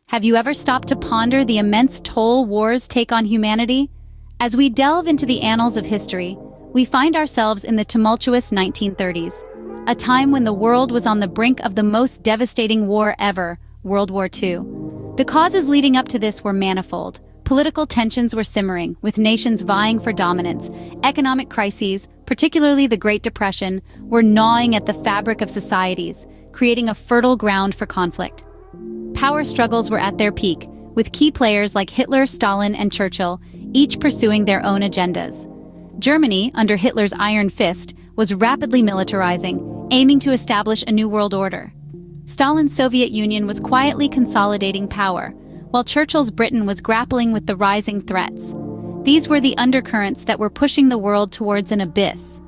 Have you ever stopped to ponder the immense toll wars take on humanity? As we delve into the annals of history, we find ourselves in the tumultuous 1930s, a time when the world was on the brink of the most devastating war ever, World War II. The causes leading up to this were manifold. Political tensions were simmering, with nations vying for dominance. Economic crises, particularly the Great Depression, were gnawing at the fabric of societies, creating a fertile ground for conflict. Power struggles were at their peak, with key players like Hitler, Stalin, and Churchill, each pursuing their own agendas. Germany, under Hitler's iron fist, was rapidly militarizing, aiming to establish a new world order. Stalin's Soviet Union was quietly consolidating power, while Churchill's Britain was grappling with the rising threats. These were the undercurrents that were pushing the world towards an abyss.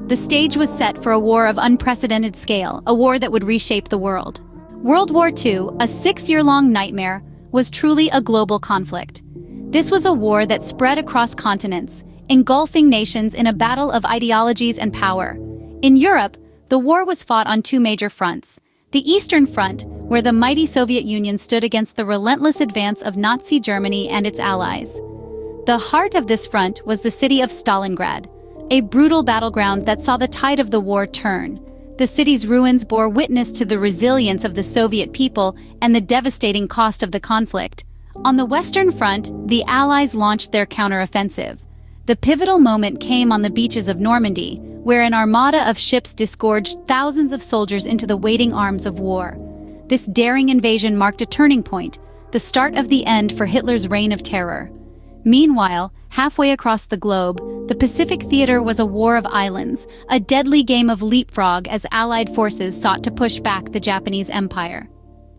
The stage was set for a war of unprecedented scale, a war that would reshape the world. World War II, a 6-year-long nightmare, was truly a global conflict. This was a war that spread across continents, engulfing nations in a battle of ideologies and power. In Europe, the war was fought on two major fronts. The Eastern Front, where the mighty Soviet Union stood against the relentless advance of Nazi Germany and its allies. The heart of this front was the city of Stalingrad, a brutal battleground that saw the tide of the war turn. The city's ruins bore witness to the resilience of the Soviet people and the devastating cost of the conflict. On the Western Front, the Allies launched their counteroffensive. The pivotal moment came on the beaches of Normandy, where an armada of ships disgorged thousands of soldiers into the waiting arms of war. This daring invasion marked a turning point, the start of the end for Hitler's reign of terror. Meanwhile, halfway across the globe, the Pacific Theater was a war of islands, a deadly game of leapfrog as Allied forces sought to push back the Japanese Empire.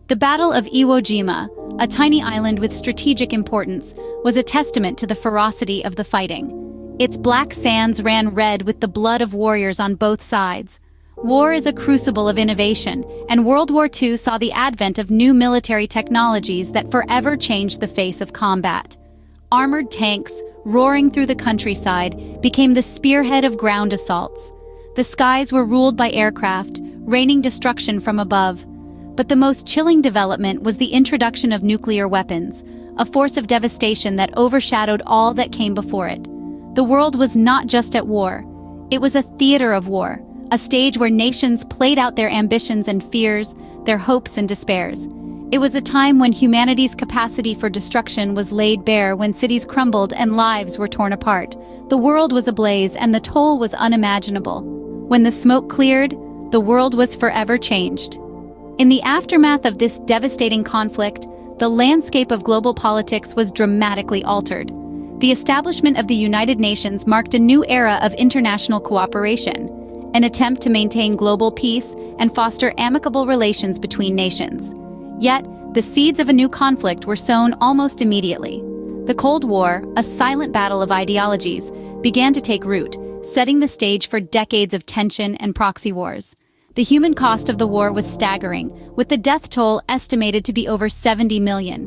The Battle of Iwo Jima, a tiny island with strategic importance, was a testament to the ferocity of the fighting. Its black sands ran red with the blood of warriors on both sides. War is a crucible of innovation, and World War II saw the advent of new military technologies that forever changed the face of combat. Armored tanks, roaring through the countryside, became the spearhead of ground assaults. The skies were ruled by aircraft, raining destruction from above. But the most chilling development was the introduction of nuclear weapons, a force of devastation that overshadowed all that came before it. The world was not just at war. It was a theater of war, a stage where nations played out their ambitions and fears, their hopes and despairs. It was a time when humanity's capacity for destruction was laid bare, when cities crumbled and lives were torn apart. The world was ablaze and the toll was unimaginable. When the smoke cleared, the world was forever changed. In the aftermath of this devastating conflict, the landscape of global politics was dramatically altered. The establishment of the United Nations marked a new era of international cooperation, an attempt to maintain global peace and foster amicable relations between nations. Yet, the seeds of a new conflict were sown almost immediately. The Cold War, a silent battle of ideologies, began to take root, setting the stage for decades of tension and proxy wars. The human cost of the war was staggering, with the death toll estimated to be over 70 million.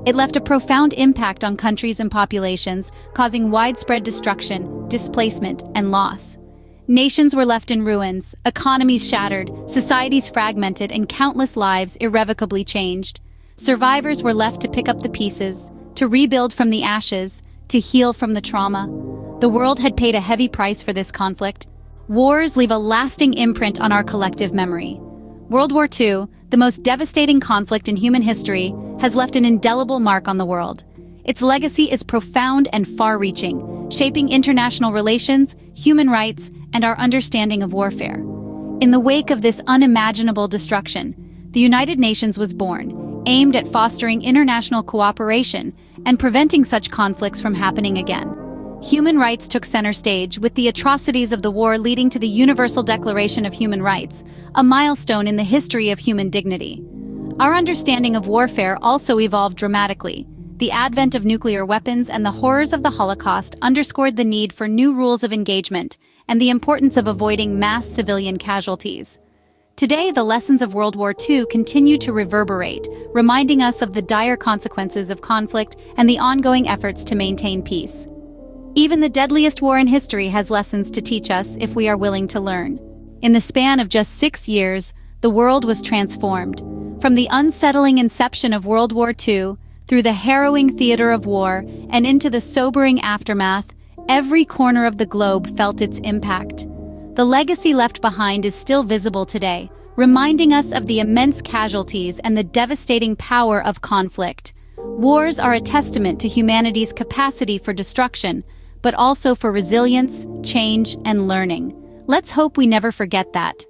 It left a profound impact on countries and populations, causing widespread destruction, displacement, and loss. Nations were left in ruins, economies shattered, societies fragmented, and countless lives irrevocably changed. Survivors were left to pick up the pieces, to rebuild from the ashes, to heal from the trauma. The world had paid a heavy price for this conflict. Wars leave a lasting imprint on our collective memory. World War II, the most devastating conflict in human history, has left an indelible mark on the world. Its legacy is profound and far-reaching, shaping international relations, human rights, and our understanding of warfare. In the wake of this unimaginable destruction, the United Nations was born, aimed at fostering international cooperation and preventing such conflicts from happening again. Human rights took center stage, with the atrocities of the war leading to the Universal Declaration of Human Rights, a milestone in the history of human dignity. Our understanding of warfare also evolved dramatically. The advent of nuclear weapons and the horrors of the Holocaust underscored the need for new rules of engagement and the importance of avoiding mass civilian casualties. Today, the lessons of World War II continue to reverberate, reminding us of the dire consequences of conflict and the ongoing efforts to maintain peace. Even the deadliest war in history has lessons to teach us if we are willing to learn. In the span of just 6 years, the world was transformed. From the unsettling inception of World War II, through the harrowing theater of war, and into the sobering aftermath, every corner of the globe felt its impact. The legacy left behind is still visible today, reminding us of the immense casualties and the devastating power of conflict. Wars are a testament to humanity's capacity for destruction, but also for resilience, change, and learning. Let's hope we never forget that.